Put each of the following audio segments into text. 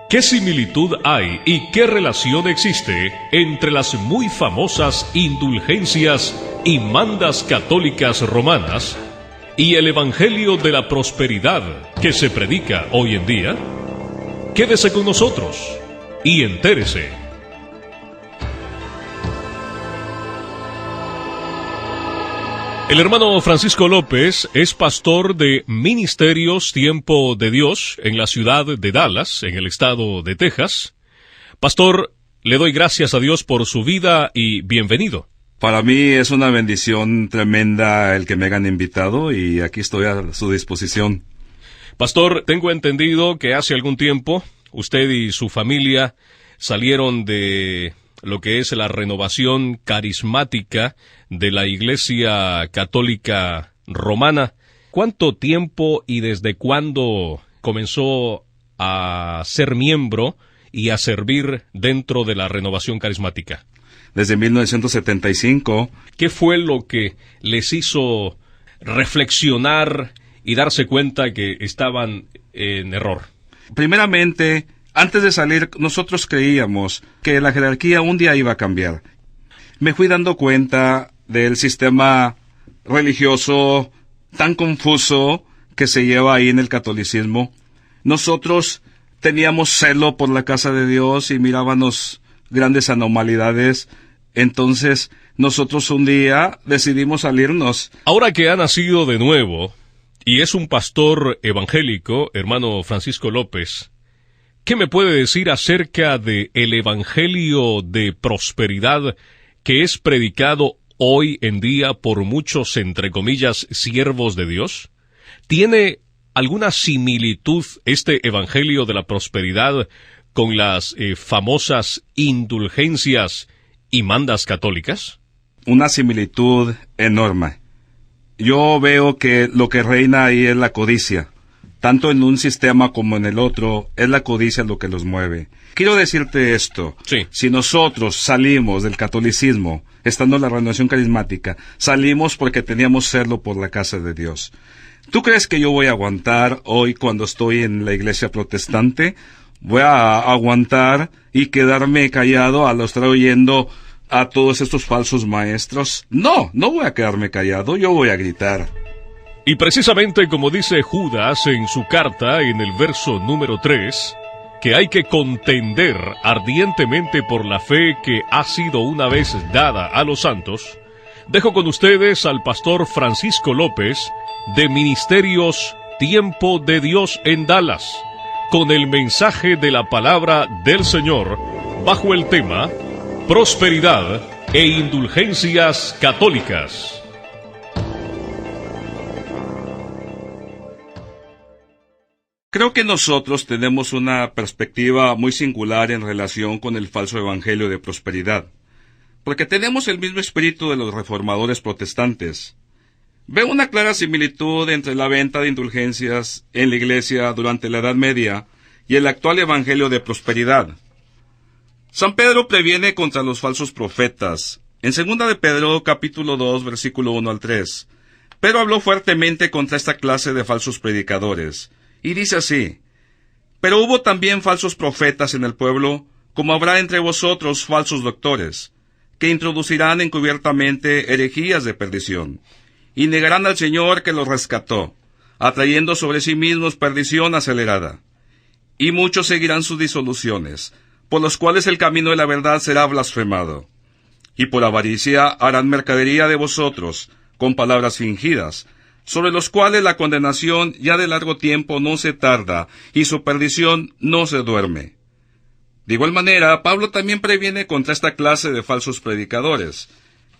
¿Qué similitud hay y qué relación existe entre las muy famosas indulgencias y mandas católicas romanas y el Evangelio de la prosperidad que se predica hoy en día? Quédese con nosotros y entérese. El hermano Francisco López es pastor de Ministerios Tiempo de Dios en la ciudad de Dallas, en el estado de Texas. Pastor, le doy gracias a Dios por su vida y bienvenido. Para mí es una bendición tremenda el que me hayan invitado y aquí estoy a su disposición. Pastor, tengo entendido que hace algún tiempo usted y su familia salieron de lo que es la renovación carismática de la Iglesia Católica Romana. ¿Cuánto tiempo y desde cuándo comenzó a ser miembro y a servir dentro de la renovación carismática? Desde 1975. ¿Qué fue lo que les hizo reflexionar y darse cuenta que estaban en error? Primeramente, antes de salir, nosotros creíamos que la jerarquía un día iba a cambiar. Me fui dando cuenta del sistema religioso tan confuso que se lleva ahí en el catolicismo. Nosotros teníamos celo por la casa de Dios y mirábamos grandes anormalidades. Entonces, nosotros un día decidimos salirnos. Ahora que ha nacido de nuevo y es un pastor evangélico, hermano Francisco López, ¿qué me puede decir acerca de el Evangelio de prosperidad que es predicado hoy en día por muchos, entre comillas, siervos de Dios? ¿Tiene alguna similitud este Evangelio de la prosperidad con las famosas indulgencias y mandas católicas? Una similitud enorme. Yo veo que lo que reina ahí es la codicia. Tanto en un sistema como en el otro, es la codicia lo que los mueve. Quiero decirte esto. Sí. Si nosotros salimos del catolicismo, estando en la renovación carismática, salimos porque teníamos celo por la casa de Dios. ¿Tú crees que yo voy a aguantar hoy cuando estoy en la iglesia protestante? ¿Voy a aguantar y quedarme callado al estar oyendo a todos estos falsos maestros? No voy a quedarme callado, yo voy a gritar. Y precisamente como dice Judas en su carta en el verso número 3, que hay que contender ardientemente por la fe que ha sido una vez dada a los santos, dejo con ustedes al pastor Francisco López de Ministerios Tiempo de Dios en Dallas, con el mensaje de la palabra del Señor bajo el tema Prosperidad e Indulgencias Católicas. Creo que nosotros tenemos una perspectiva muy singular en relación con el falso evangelio de prosperidad, porque tenemos el mismo espíritu de los reformadores protestantes. Veo una clara similitud entre la venta de indulgencias en la iglesia durante la Edad Media y el actual evangelio de prosperidad. San Pedro previene contra los falsos profetas. En 2 de Pedro, capítulo 2, versículo 1 al 3, Pedro habló fuertemente contra esta clase de falsos predicadores. Y dice así: Pero hubo también falsos profetas en el pueblo, como habrá entre vosotros falsos doctores, que introducirán encubiertamente herejías de perdición, y negarán al Señor que los rescató, atrayendo sobre sí mismos perdición acelerada. Y muchos seguirán sus disoluciones, por los cuales el camino de la verdad será blasfemado. Y por avaricia harán mercadería de vosotros, con palabras fingidas, sobre los cuales la condenación ya de largo tiempo no se tarda, y su perdición no se duerme. De igual manera, Pablo también previene contra esta clase de falsos predicadores.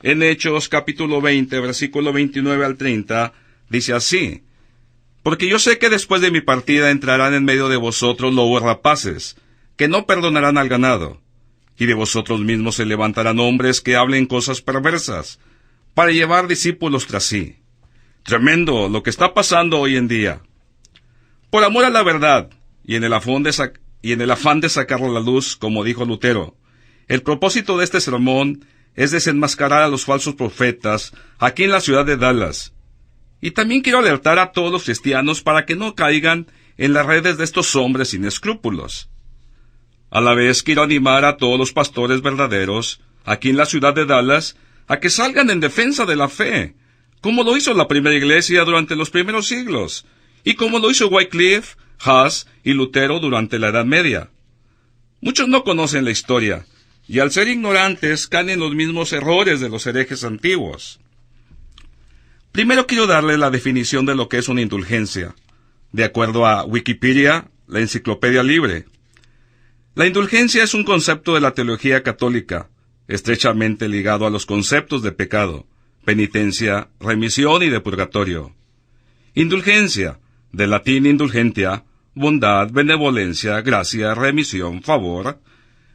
En Hechos, capítulo 20, versículo 29 al 30, dice así: Porque yo sé que después de mi partida entrarán en medio de vosotros lobos rapaces, que no perdonarán al ganado, y de vosotros mismos se levantarán hombres que hablen cosas perversas, para llevar discípulos tras sí. Tremendo lo que está pasando hoy en día. Por amor a la verdad, y en el afán de sacarlo a la luz, como dijo Lutero, el propósito de este sermón es desenmascarar a los falsos profetas aquí en la ciudad de Dallas. Y también quiero alertar a todos los cristianos para que no caigan en las redes de estos hombres sin escrúpulos. a la vez quiero animar a todos los pastores verdaderos, aquí en la ciudad de Dallas, a que salgan en defensa de la fe, como lo hizo la primera iglesia durante los primeros siglos, y como lo hizo Wycliffe, Huss y Lutero durante la Edad Media. Muchos no conocen la historia, y al ser ignorantes caen en los mismos errores de los herejes antiguos. Primero quiero darle la definición de lo que es una indulgencia, de acuerdo a Wikipedia, la enciclopedia libre. La indulgencia es un concepto de la teología católica, estrechamente ligado a los conceptos de pecado, penitencia, remisión y de purgatorio. Indulgencia, del latín indulgentia, bondad, benevolencia, gracia, remisión, favor.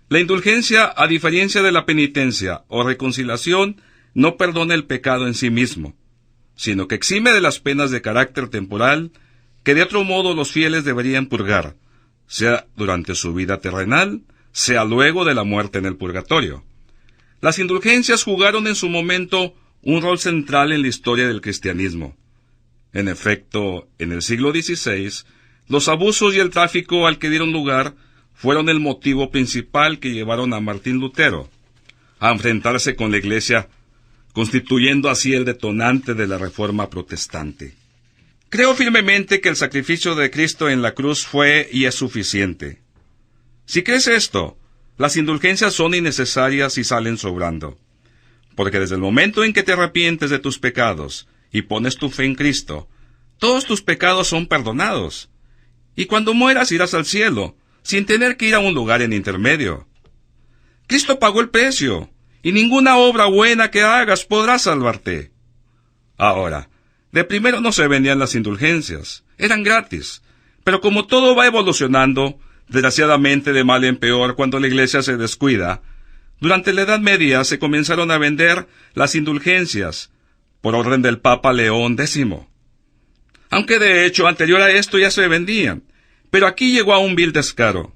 La indulgencia, a diferencia de la penitencia o reconciliación, no perdona el pecado en sí mismo, sino que exime de las penas de carácter temporal que de otro modo los fieles deberían purgar, sea durante su vida terrenal, sea luego de la muerte en el purgatorio. Las indulgencias jugaron en su momento un rol central en la historia del cristianismo. En efecto, en el siglo XVI, los abusos y el tráfico al que dieron lugar fueron el motivo principal que llevaron a Martín Lutero a enfrentarse con la Iglesia, constituyendo así el detonante de la Reforma protestante. Creo firmemente que el sacrificio de Cristo en la cruz fue y es suficiente. Si crees esto, las indulgencias son innecesarias y salen sobrando. Porque desde el momento en que te arrepientes de tus pecados y pones tu fe en Cristo, todos tus pecados son perdonados. Y cuando mueras irás al cielo, sin tener que ir a un lugar en intermedio. Cristo pagó el precio, y ninguna obra buena que hagas podrá salvarte. Ahora, de primero no se vendían las indulgencias, eran gratis, pero como todo va evolucionando, desgraciadamente de mal en peor cuando la Iglesia se descuida, durante la Edad Media se comenzaron a vender las indulgencias, por orden del Papa León X. Aunque de hecho anterior a esto ya se vendían, pero aquí llegó a un vil descaro.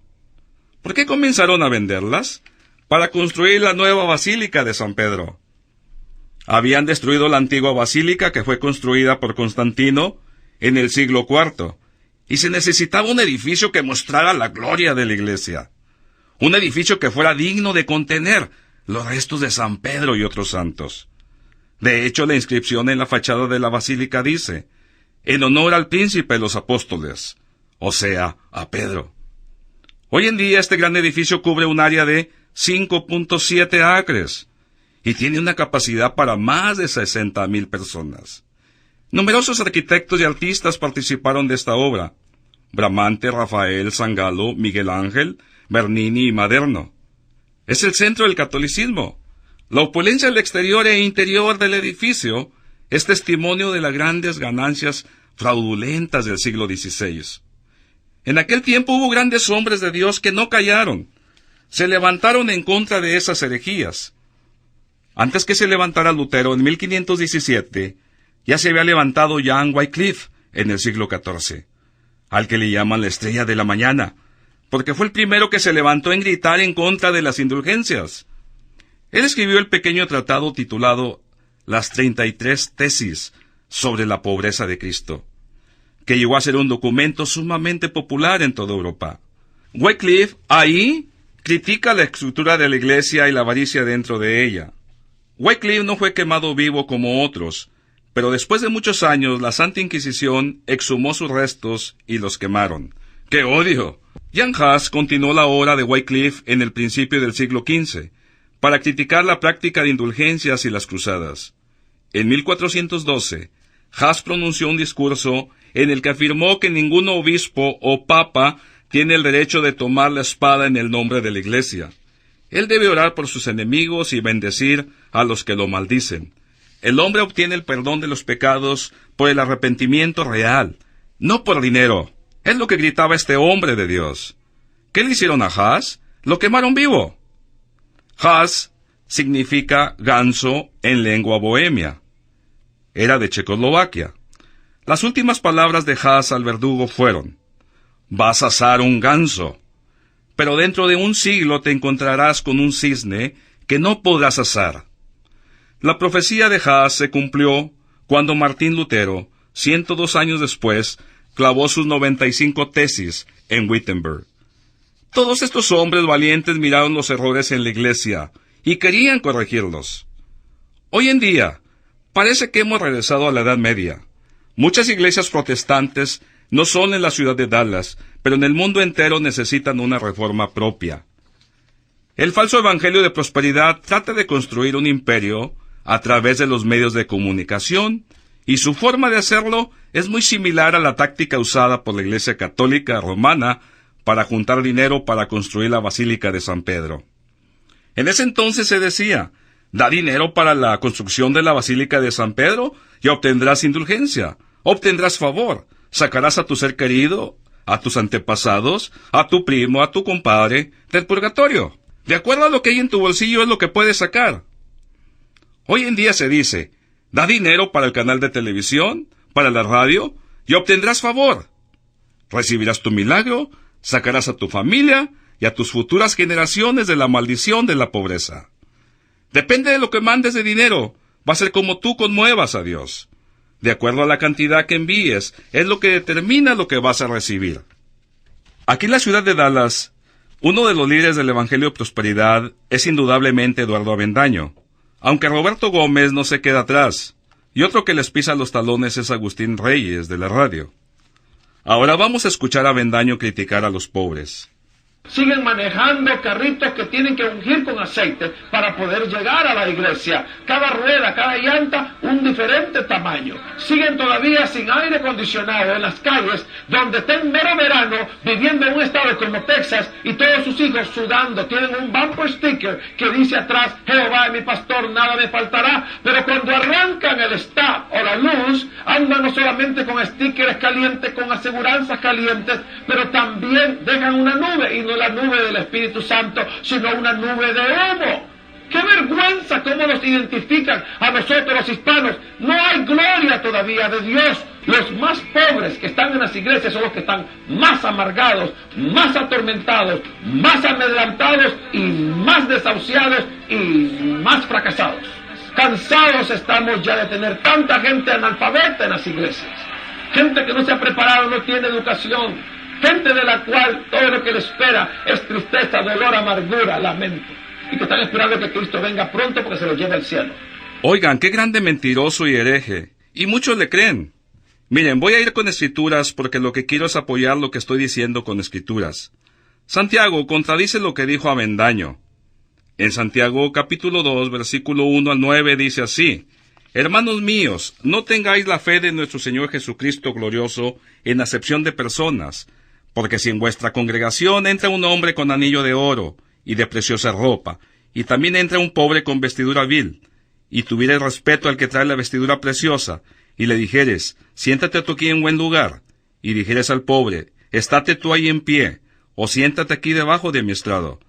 ¿Por qué comenzaron a venderlas? Para construir la nueva Basílica de San Pedro. Habían destruido la antigua basílica que fue construida por Constantino en el siglo IV, y se necesitaba un edificio que mostrara la gloria de la iglesia. Un edificio que fuera digno de contener los restos de San Pedro y otros santos. De hecho, la inscripción en la fachada de la basílica dice, en honor al príncipe de los apóstoles, o sea, a Pedro. Hoy en día este gran edificio cubre un área de 5.7 acres, y tiene una capacidad para más de 60,000 personas. Numerosos arquitectos y artistas participaron de esta obra: Bramante, Rafael, Sangallo, Miguel Ángel, Bernini y Maderno. Es el centro del catolicismo. La opulencia del exterior e interior del edificio es testimonio de las grandes ganancias fraudulentas del siglo XVI. En aquel tiempo hubo grandes hombres de Dios que no callaron. Se levantaron en contra de esas herejías. Antes que se levantara Lutero en 1517, ya se había levantado John Wycliffe en el siglo XIV, al que le llaman la estrella de la mañana, porque fue el primero que se levantó en gritar en contra de las indulgencias. Él escribió el pequeño tratado titulado Las 33 tesis sobre la pobreza de Cristo, que llegó a ser un documento sumamente popular en toda Europa. Wycliffe ahí critica la estructura de la Iglesia y la avaricia dentro de ella. Wycliffe no fue quemado vivo como otros, pero después de muchos años la Santa Inquisición exhumó sus restos y los quemaron. ¡Qué odio! Jan Hus continuó la obra de Wycliffe en el principio del siglo XV, para criticar la práctica de indulgencias y las cruzadas. En 1412, Hus pronunció un discurso en el que afirmó que ningún obispo o papa tiene el derecho de tomar la espada en el nombre de la Iglesia. Él debe orar por sus enemigos y bendecir a los que lo maldicen. El hombre obtiene el perdón de los pecados por el arrepentimiento real, no por dinero. Es lo que gritaba este hombre de Dios. ¿Qué le hicieron a Hus? Lo quemaron vivo. Hus significa ganso en lengua bohemia. Era de Checoslovaquia. Las últimas palabras de Hus al verdugo fueron: vas a asar un ganso, pero dentro de un siglo te encontrarás con un cisne que no podrás asar. La profecía de Hus se cumplió cuando Martín Lutero, 102 años después, clavó sus 95 tesis en Wittenberg. Todos estos hombres valientes miraron los errores en la iglesia y querían corregirlos. Hoy en día, parece que hemos regresado a la Edad Media. Muchas iglesias protestantes no son en la ciudad de Dallas, pero en el mundo entero necesitan una reforma propia. El falso evangelio de prosperidad trata de construir un imperio a través de los medios de comunicación, y su forma de hacerlo es muy similar a la táctica usada por la Iglesia Católica Romana para juntar dinero para construir la Basílica de San Pedro. En ese entonces se decía: da dinero para la construcción de la Basílica de San Pedro y obtendrás indulgencia, obtendrás favor, sacarás a tu ser querido, a tus antepasados, a tu primo, a tu compadre, del purgatorio. De acuerdo a lo que hay en tu bolsillo es lo que puedes sacar. Hoy en día se dice: da dinero para el canal de televisión, para la radio, y obtendrás favor. Recibirás tu milagro, sacarás a tu familia y a tus futuras generaciones de la maldición de la pobreza. Depende de lo que mandes de dinero, va a ser como tú conmuevas a Dios. De acuerdo a la cantidad que envíes, es lo que determina lo que vas a recibir. Aquí en la ciudad de Dallas, uno de los líderes del Evangelio de Prosperidad es indudablemente Eduardo Avendaño, aunque Roberto Gómez no se queda atrás, y otro que les pisa los talones es Agustín Reyes, de la radio. Ahora vamos a escuchar a Avendaño criticar a los pobres. Siguen manejando carritos que tienen que ungir con aceite para poder llegar a la iglesia. Cada rueda, cada llanta, un diferente tamaño. Siguen todavía sin aire acondicionado en las calles, donde está en mero verano, viviendo en un estado como Texas, y todos sus hijos sudando. Tienen un bumper sticker que dice atrás: Jehová es mi pastor, nada me faltará. Pero cuando arrancan el stop o la luz, andan no solamente con stickers calientes, con aseguranzas calientes, pero también dejan una nube, y no la nube del Espíritu Santo, sino una nube de humo. ¡Qué vergüenza cómo nos identifican a nosotros los hispanos! No hay gloria todavía de Dios. Los más pobres que están en las iglesias son los que están más amargados, más atormentados, más amedrentados y más desahuciados y más fracasados. Cansados estamos ya de tener tanta gente analfabeta en las iglesias. Gente que no se ha preparado, no tiene educación. Gente de la cual todo lo que le espera es tristeza, dolor, amargura, lamento. Y que están esperando que Cristo venga pronto porque se los lleve al cielo. Oigan, qué grande mentiroso y hereje. Y muchos le creen. Miren, voy a ir con escrituras porque lo que quiero es apoyar lo que estoy diciendo con escrituras. Santiago contradice lo que dijo Avendaño. En Santiago capítulo 2, versículo 1 al 9 dice así: Hermanos míos, no tengáis la fe de nuestro Señor Jesucristo glorioso en acepción de personas, porque si en vuestra congregación entra un hombre con anillo de oro y de preciosa ropa, y también entra un pobre con vestidura vil, y tuvieres respeto al que trae la vestidura preciosa, y le dijeres: siéntate tú aquí en buen lugar, y dijeres al pobre: estate tú ahí en pie, o siéntate aquí debajo de mi estrado,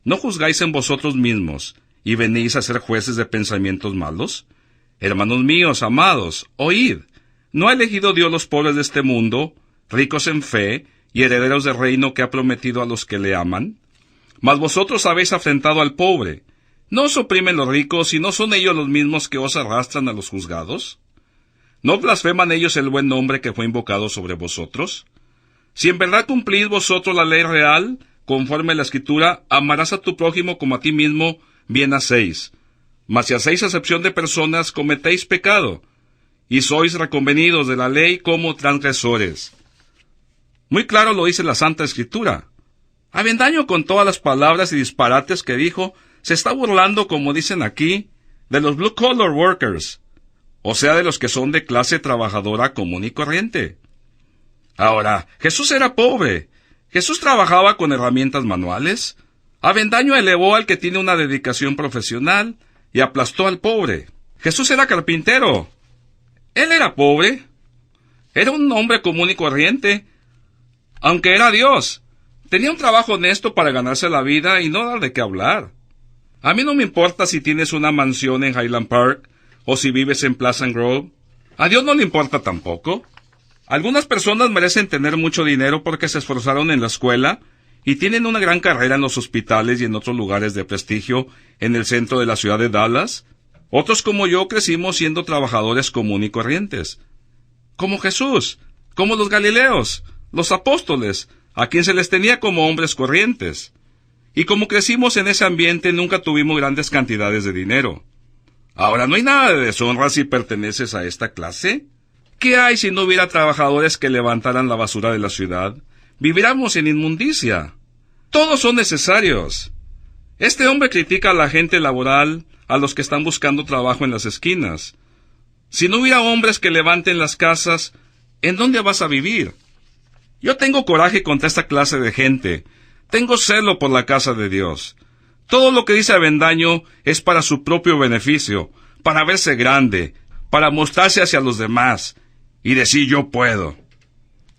¿no juzgáis en vosotros mismos, y venís a ser jueces de pensamientos malos? Hermanos míos, amados, oíd. ¿No ha elegido Dios los pobres de este mundo, ricos en fe, y herederos del reino que ha prometido a los que le aman? Mas vosotros habéis afrentado al pobre. ¿No os oprimen los ricos, y no son ellos los mismos que os arrastran a los juzgados? ¿No blasfeman ellos el buen nombre que fue invocado sobre vosotros? Si en verdad cumplís vosotros la ley real, conforme a la Escritura, amarás a tu prójimo como a ti mismo, bien hacéis. Mas si hacéis acepción de personas, cometéis pecado, y sois reconvenidos de la ley como transgresores. Muy claro lo dice la Santa Escritura. Avendaño, con todas las palabras y disparates que dijo, se está burlando, como dicen aquí, de los blue collar workers, o sea, de los que son de clase trabajadora común y corriente. Ahora, Jesús era pobre. Jesús trabajaba con herramientas manuales. Avendaño elevó al que tiene una dedicación profesional y aplastó al pobre. Jesús era carpintero. Él era pobre. Era un hombre común y corriente, aunque era Dios. Tenía un trabajo honesto para ganarse la vida y no dar de qué hablar. A mí no me importa si tienes una mansión en Highland Park o si vives en Pleasant Grove. A Dios no le importa tampoco. Algunas personas merecen tener mucho dinero porque se esforzaron en la escuela y tienen una gran carrera en los hospitales y en otros lugares de prestigio en el centro de la ciudad de Dallas. Otros como yo crecimos siendo trabajadores común y corrientes. Como Jesús, como los Galileos, los apóstoles, a quien se les tenía como hombres corrientes. Y como crecimos en ese ambiente, nunca tuvimos grandes cantidades de dinero. Ahora, ¿no hay nada de deshonra si perteneces a esta clase? ¿Qué hay si no hubiera trabajadores que levantaran la basura de la ciudad? Viviéramos en inmundicia. Todos son necesarios. Este hombre critica a la gente laboral, a los que están buscando trabajo en las esquinas. Si no hubiera hombres que levanten las casas, ¿en dónde vas a vivir? Yo tengo coraje contra esta clase de gente. Tengo celo por la casa de Dios. Todo lo que dice Avendaño es para su propio beneficio, para verse grande, para mostrarse hacia los demás y decir yo puedo.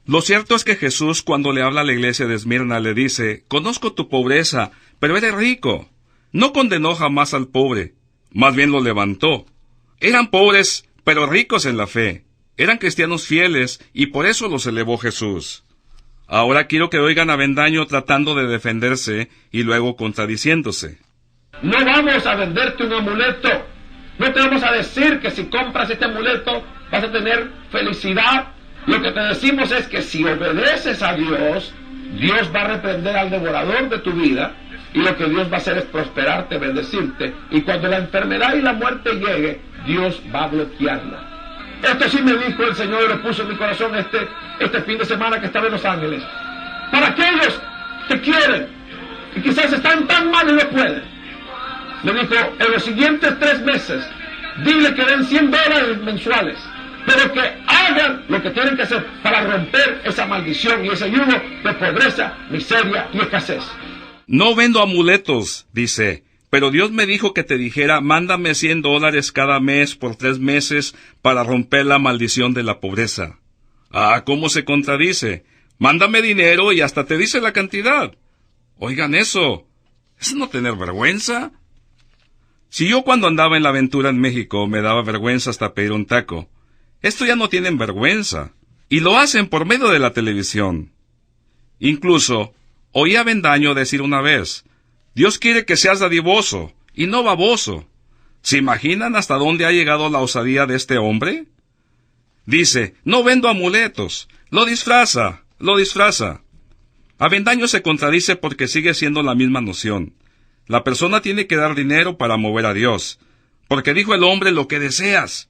Lo cierto es que Jesús, cuando le habla a la iglesia de Esmirna, le dice, conozco tu pobreza, pero eres rico. No condenó jamás al pobre, más bien lo levantó. Eran pobres, pero ricos en la fe. Eran cristianos fieles, y por eso los elevó Jesús. Ahora quiero que oigan a Avendaño tratando de defenderse y luego contradiciéndose. No vamos a venderte un amuleto. No te vamos a decir que si compras este amuleto vas a tener felicidad. Lo que te decimos es que si obedeces a Dios, Dios va a reprender al devorador de tu vida, y lo que Dios va a hacer es prosperarte, bendecirte, y cuando la enfermedad y la muerte llegue, Dios va a bloquearla. Esto sí me dijo el Señor y lo puso en mi corazón este fin de semana que estaba en Los Ángeles. Para aquellos que quieren y quizás están tan mal y no pueden, me dijo, en los siguientes 3 meses, dile que den $100 mensuales, pero que hagan lo que tienen que hacer para romper esa maldición y ese yugo de pobreza, miseria y escasez. No vendo amuletos, dice, pero Dios me dijo que te dijera, mándame $100 cada mes por 3 meses para romper la maldición de la pobreza. Ah, ¿cómo se contradice? Mándame dinero y hasta te dice la cantidad. Oigan eso, ¿es no tener vergüenza? Si yo cuando andaba en la aventura en México me daba vergüenza hasta pedir un taco, esto ya no tienen vergüenza, y lo hacen por medio de la televisión. Incluso, oí a Avendaño decir una vez, Dios quiere que seas dadivoso, y no baboso. ¿Se imaginan hasta dónde ha llegado la osadía de este hombre? Dice, no vendo amuletos, lo disfraza. Avendaño se contradice porque sigue siendo la misma noción. La persona tiene que dar dinero para mover a Dios, porque dijo el hombre lo que deseas.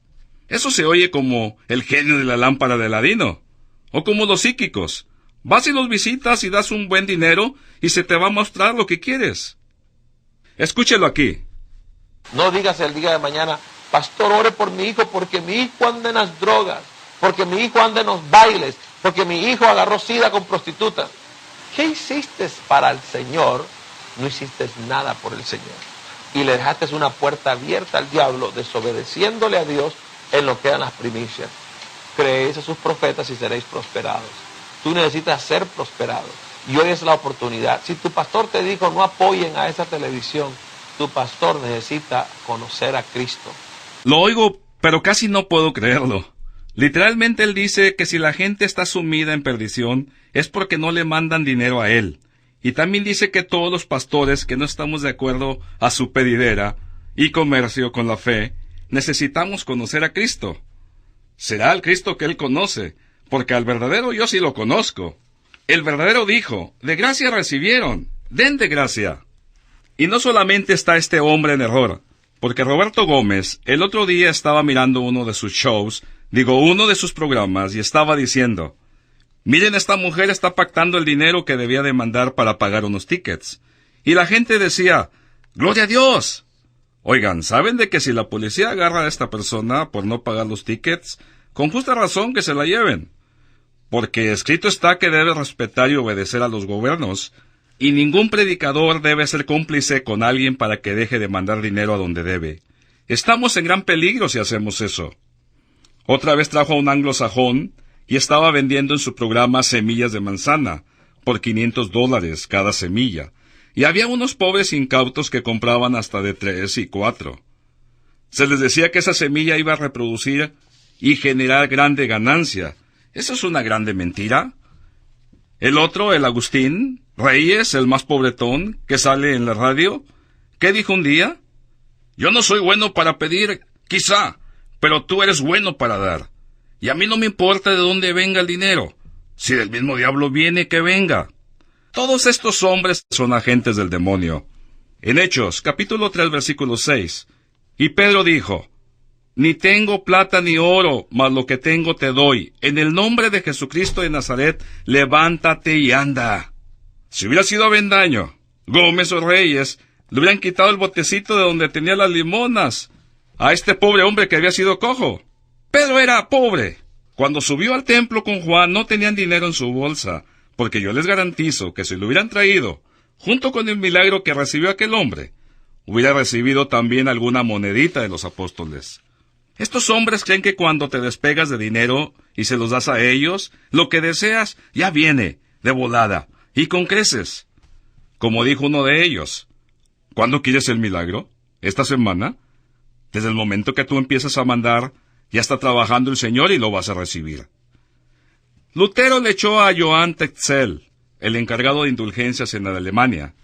Eso se oye como el genio de la lámpara de Aladino, o como los psíquicos. Vas y los visitas y das un buen dinero y se te va a mostrar lo que quieres. Escúchelo aquí. No digas el día de mañana, pastor, ore por mi hijo porque mi hijo anda en las drogas, porque mi hijo anda en los bailes, porque mi hijo agarró sida con prostitutas. ¿Qué hiciste para el Señor? No hiciste nada por el Señor. Y le dejaste una puerta abierta al diablo, desobedeciéndole a Dios en lo que eran las primicias. Creéis a sus profetas y seréis prosperados. Tú necesitas ser prosperado. Y hoy es la oportunidad. Si tu pastor te dijo no apoyen a esa televisión, tu pastor necesita conocer a Cristo. Lo oigo, pero casi no puedo creerlo. Literalmente él dice que si la gente está sumida en perdición es porque no le mandan dinero a él. Y también dice que todos los pastores que no estamos de acuerdo a su pedidera y comercio con la fe, necesitamos conocer a Cristo. Será el Cristo que él conoce, porque al verdadero yo sí lo conozco. El verdadero dijo, de gracia recibieron, den de gracia. Y no solamente está este hombre en error, porque Roberto Gómez el otro día estaba mirando uno de sus shows, uno de sus programas, y estaba diciendo, miren, esta mujer está pactando el dinero que debía de mandar para pagar unos tickets. Y la gente decía, ¡gloria a Dios! Oigan, ¿saben de que si la policía agarra a esta persona por no pagar los tickets, con justa razón que se la lleven? Porque escrito está que debe respetar y obedecer a los gobiernos, y ningún predicador debe ser cómplice con alguien para que deje de mandar dinero a donde debe. Estamos en gran peligro si hacemos eso. Otra vez trajo a un anglosajón y estaba vendiendo en su programa semillas de manzana por $500 cada semilla, y había unos pobres incautos que compraban hasta de 3 y 4. Se les decía que esa semilla iba a reproducir y generar grande ganancia. ¿Eso es una grande mentira? El otro, el Agustín Reyes, el más pobretón, que sale en la radio, ¿qué dijo un día? Yo no soy bueno para pedir, quizá, pero tú eres bueno para dar. Y a mí no me importa de dónde venga el dinero. Si del mismo diablo viene, que venga. Todos estos hombres son agentes del demonio. En Hechos, capítulo 3, versículo 6. Y Pedro dijo: Ni tengo plata ni oro, mas lo que tengo te doy. En el nombre de Jesucristo de Nazaret, levántate y anda. Si hubiera sido Avendaño, Gómez o Reyes, le hubieran quitado el botecito de donde tenía las limonas a este pobre hombre que había sido cojo. Pedro era pobre. Cuando subió al templo con Juan no tenían dinero en su bolsa, porque yo les garantizo que si lo hubieran traído, junto con el milagro que recibió aquel hombre, hubiera recibido también alguna monedita de los apóstoles. Estos hombres creen que cuando te despegas de dinero y se los das a ellos, lo que deseas ya viene, de volada, y con creces. Como dijo uno de ellos: ¿cuándo quieres el milagro? ¿Esta semana? Desde el momento que tú empiezas a mandar, ya está trabajando el Señor y lo vas a recibir. Lutero le echó a Johann Tetzel, el encargado de indulgencias en Alemania.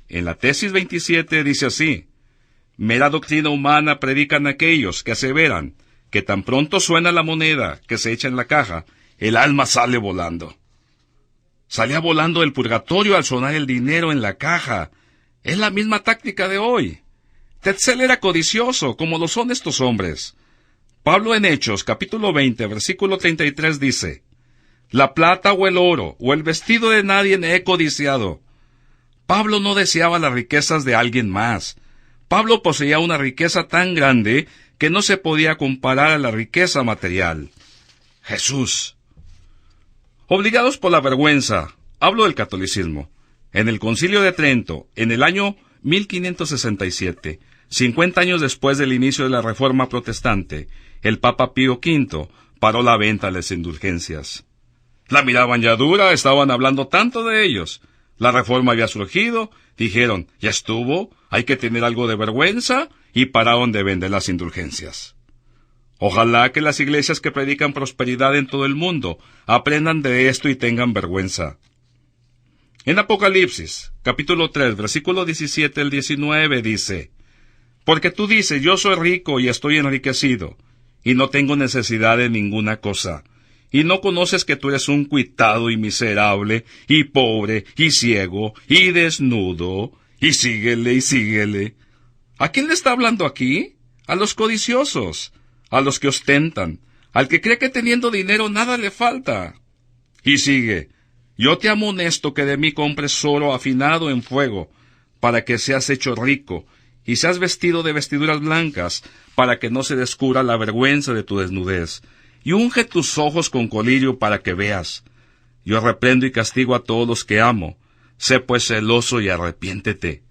En la tesis 27 dice así: mera doctrina humana predican aquellos que aseveran que tan pronto suena la moneda que se echa en la caja, el alma sale volando. Salía volando del purgatorio al sonar el dinero en la caja. Es la misma táctica de hoy. Tetzel era codicioso, como lo son estos hombres. Pablo en Hechos, capítulo 20, versículo 33 dice: la plata o el oro o el vestido de nadie he codiciado. Pablo no deseaba las riquezas de alguien más. Pablo poseía una riqueza tan grande que no se podía comparar a la riqueza material. Jesús. Obligados por la vergüenza, hablo del catolicismo. En el Concilio de Trento, en el año 1567, 50 años después del inicio de la Reforma Protestante, el Papa Pío V paró la venta de las indulgencias. La miraban ya dura, estaban hablando tanto de ellos. La reforma había surgido, dijeron: ya estuvo, hay que tener algo de vergüenza, y pararon de vender las indulgencias. Ojalá que las iglesias que predican prosperidad en todo el mundo aprendan de esto y tengan vergüenza. En Apocalipsis, capítulo 3, versículo 17 al 19, dice: porque tú dices: yo soy rico y estoy enriquecido, y no tengo necesidad de ninguna cosa, y no conoces que tú eres un cuitado y miserable, y pobre, y ciego, y desnudo, y síguele, y síguele. ¿A quién le está hablando aquí? A los codiciosos, a los que ostentan, al que cree que teniendo dinero nada le falta. Y sigue: yo te amonesto que de mí compres oro afinado en fuego, para que seas hecho rico, y seas vestido de vestiduras blancas, para que no se descubra la vergüenza de tu desnudez, y unge tus ojos con colirio para que veas. Yo reprendo y castigo a todos los que amo. Sé pues celoso y arrepiéntete.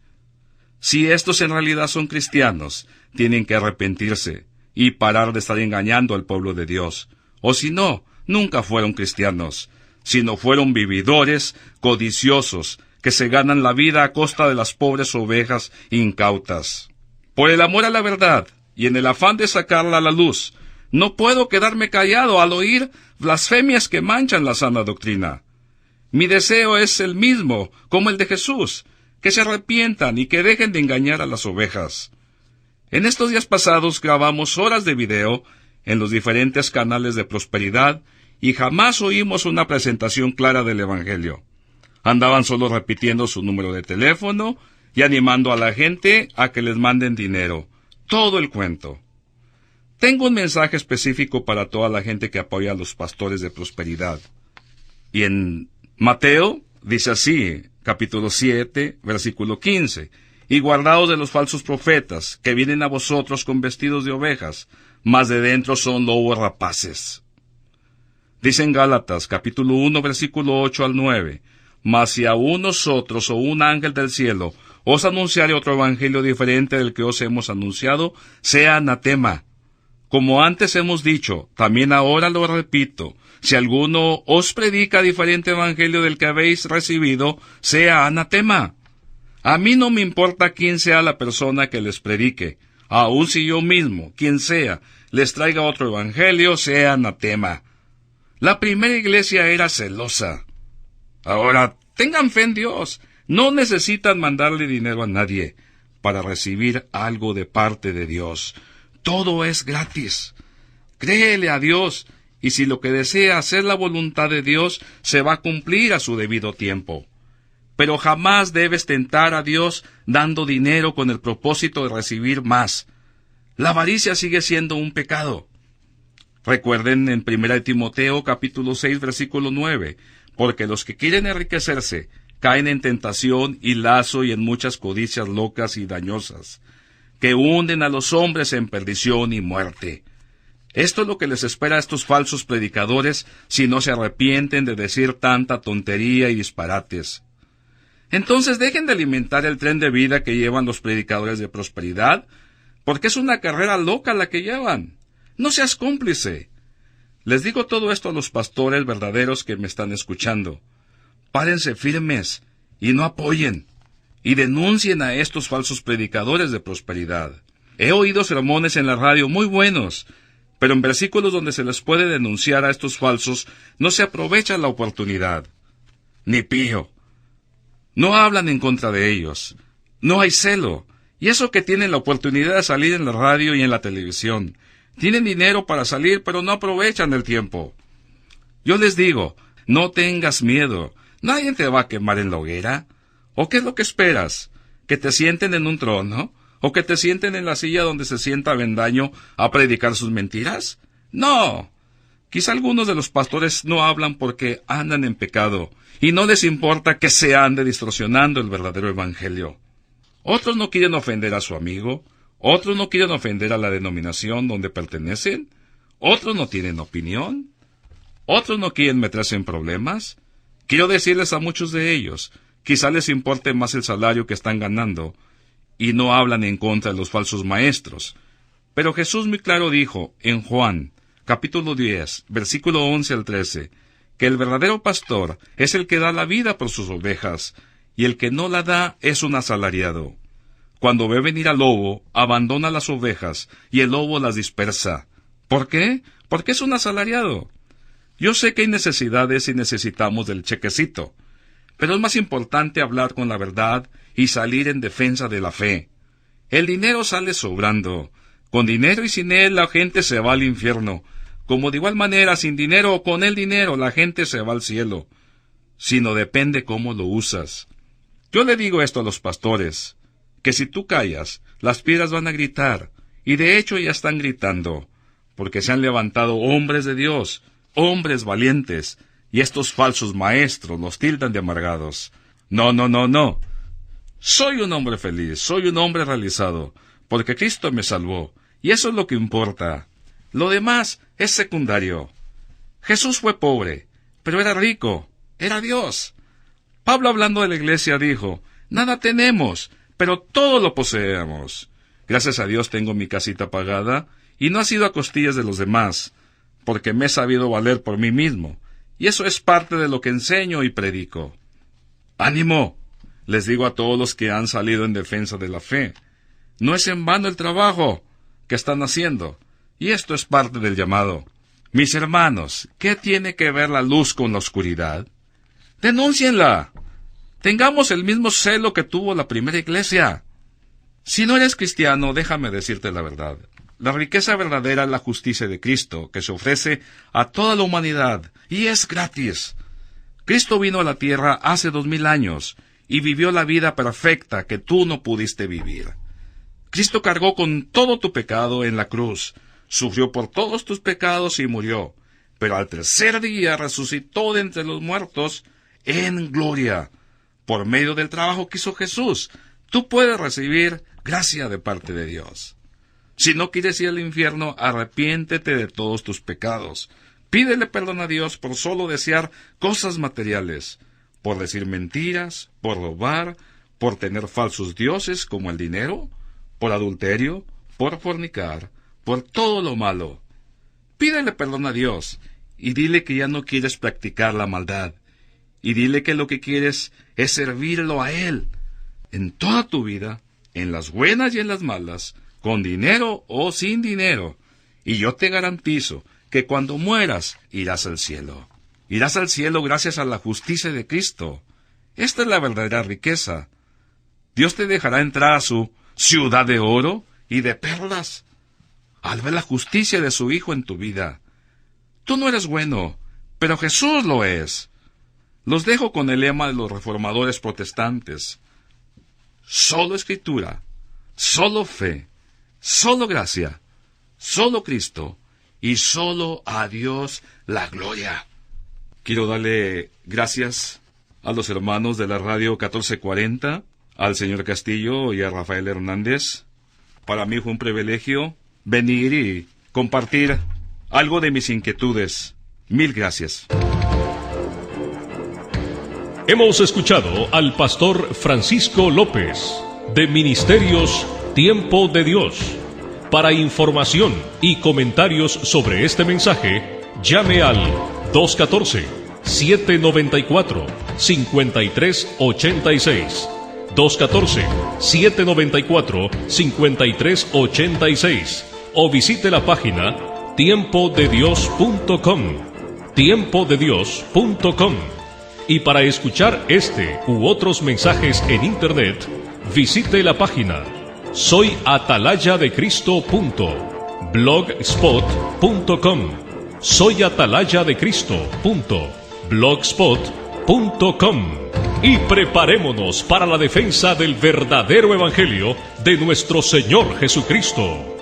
Si estos en realidad son cristianos, tienen que arrepentirse y parar de estar engañando al pueblo de Dios. O si no, nunca fueron cristianos, sino fueron vividores, codiciosos, que se ganan la vida a costa de las pobres ovejas incautas. Por el amor a la verdad y en el afán de sacarla a la luz, no puedo quedarme callado al oír blasfemias que manchan la sana doctrina. Mi deseo es el mismo, como el de Jesús, que se arrepientan y que dejen de engañar a las ovejas. En estos días pasados grabamos horas de video en los diferentes canales de prosperidad y jamás oímos una presentación clara del Evangelio. Andaban solo repitiendo su número de teléfono y animando a la gente a que les manden dinero. Todo el cuento. Tengo un mensaje específico para toda la gente que apoya a los pastores de prosperidad. Y en Mateo dice así, capítulo 7, versículo 15: y guardaos de los falsos profetas, que vienen a vosotros con vestidos de ovejas, mas de dentro son lobos rapaces. Dice en Gálatas, capítulo 1, versículo 8 al 9, mas si aún nosotros o un ángel del cielo os anunciare otro evangelio diferente del que os hemos anunciado, sea anatema. Como antes hemos dicho, también ahora lo repito, si alguno os predica diferente evangelio del que habéis recibido, sea anatema. A mí no me importa quién sea la persona que les predique, aun si yo mismo, quien sea, les traiga otro evangelio, sea anatema. La primera iglesia era celosa. Ahora, tengan fe en Dios. No necesitan mandarle dinero a nadie para recibir algo de parte de Dios. Todo es gratis. Créele a Dios, y si lo que desea hacer la voluntad de Dios, se va a cumplir a su debido tiempo. pero jamás debes tentar a Dios dando dinero con el propósito de recibir más. La avaricia sigue siendo un pecado. Recuerden en 1 Timoteo capítulo 6 versículo 9, porque los que quieren enriquecerse caen en tentación y lazo y en muchas codicias locas y dañosas, que hunden a los hombres en perdición y muerte. Esto es lo que les espera a estos falsos predicadores si no se arrepienten de decir tanta tontería y disparates. Entonces dejen de alimentar el tren de vida que llevan los predicadores de prosperidad, porque es una carrera loca la que llevan. No seas cómplice. Les digo todo esto a los pastores verdaderos que me están escuchando. Párense firmes y no apoyen, y denuncien a estos falsos predicadores de prosperidad. He oído sermones en la radio muy buenos, pero en versículos donde se les puede denunciar a estos falsos, no se aprovecha la oportunidad. Ni pío. No hablan en contra de ellos. No hay celo. Y eso que tienen la oportunidad de salir en la radio y en la televisión. Tienen dinero para salir, pero no aprovechan el tiempo. Yo les digo, no tengas miedo. Nadie te va a quemar en la hoguera. ¿O qué es lo que esperas? ¿Que te sienten en un trono? ¿O que te sienten en la silla donde se sienta Avendaño a predicar sus mentiras? ¡No! Quizá algunos de los pastores no hablan porque andan en pecado, y no les importa que se ande distorsionando el verdadero evangelio. Otros no quieren ofender a su amigo, otros no quieren ofender a la denominación donde pertenecen, otros no tienen opinión, otros no quieren meterse en problemas. Quiero decirles a muchos de ellos, quizá les importe más el salario que están ganando, y no hablan en contra de los falsos maestros. Pero Jesús muy claro dijo en Juan, capítulo 10, versículo 11 al 13, que el verdadero pastor es el que da la vida por sus ovejas, y el que no la da es un asalariado. Cuando ve venir al lobo, abandona las ovejas, y el lobo las dispersa. ¿Por qué? Porque es un asalariado. Yo sé que hay necesidades y necesitamos del chequecito, pero es más importante hablar con la verdad y salir en defensa de la fe. El dinero sale sobrando. Con dinero y sin él la gente se va al infierno. Como de igual manera, sin dinero o con el dinero, la gente se va al cielo. Sino depende cómo lo usas. Yo le digo esto a los pastores, que si tú callas, las piedras van a gritar, y de hecho ya están gritando, porque se han levantado hombres de Dios, hombres valientes, y estos falsos maestros los tildan de amargados. No. Soy un hombre feliz, soy un hombre realizado, porque Cristo me salvó, y eso es lo que importa. Lo demás es secundario. Jesús fue pobre, pero era rico, era Dios. Pablo, hablando de la iglesia, dijo, nada tenemos, pero todo lo poseemos. Gracias a Dios tengo mi casita pagada, y no ha sido a costillas de los demás, porque me he sabido valer por mí mismo, y eso es parte de lo que enseño y predico. ¡Ánimo! Les digo a todos los que han salido en defensa de la fe. No es en vano el trabajo que están haciendo, y esto es parte del llamado. Mis hermanos, ¿qué tiene que ver la luz con la oscuridad? ¡Denúncienla! Tengamos el mismo celo que tuvo la primera iglesia. Si no eres cristiano, déjame decirte la verdad. La riqueza verdadera es la justicia de Cristo, que se ofrece a toda la humanidad, y es gratis. Cristo vino a la tierra hace 2000 años, y vivió la vida perfecta que tú no pudiste vivir. Cristo cargó con todo tu pecado en la cruz, sufrió por todos tus pecados y murió, pero al tercer día resucitó de entre los muertos en gloria. Por medio del trabajo que hizo Jesús, tú puedes recibir gracia de parte de Dios. Si no quieres ir al infierno, arrepiéntete de todos tus pecados. Pídele perdón a Dios por solo desear cosas materiales, por decir mentiras, por robar, por tener falsos dioses como el dinero, por adulterio, por fornicar, por todo lo malo. Pídele perdón a Dios y dile que ya no quieres practicar la maldad. Y dile que lo que quieres es servirlo a Él en toda tu vida, en las buenas y en las malas, con dinero o sin dinero. Y yo te garantizo que cuando mueras irás al cielo. Irás al cielo gracias a la justicia de Cristo. Esta es la verdadera riqueza. Dios te dejará entrar a su ciudad de oro y de perlas al ver la justicia de su Hijo en tu vida. Tú no eres bueno, pero Jesús lo es. Los dejo con el lema de los reformadores protestantes: solo Escritura, solo fe, solo gracia, solo Cristo y solo a Dios la gloria. Quiero darle gracias a los hermanos de la radio 1440, al señor Castillo y a Rafael Hernández. Para mí fue un privilegio venir y compartir algo de mis inquietudes. Mil gracias. Hemos escuchado al pastor Francisco López, de Ministerios Tiempo de Dios. Para información y comentarios sobre este mensaje, llame al 214-794-5386. 214-794-5386. O visite la página tiempodedios.com. tiempodedios.com. Y para escuchar este u otros mensajes en internet, visite la página soyatalayadecristo.blogspot.com. soyatalayadecristo.blogspot.com. Y preparémonos para la defensa del verdadero evangelio de nuestro Señor Jesucristo.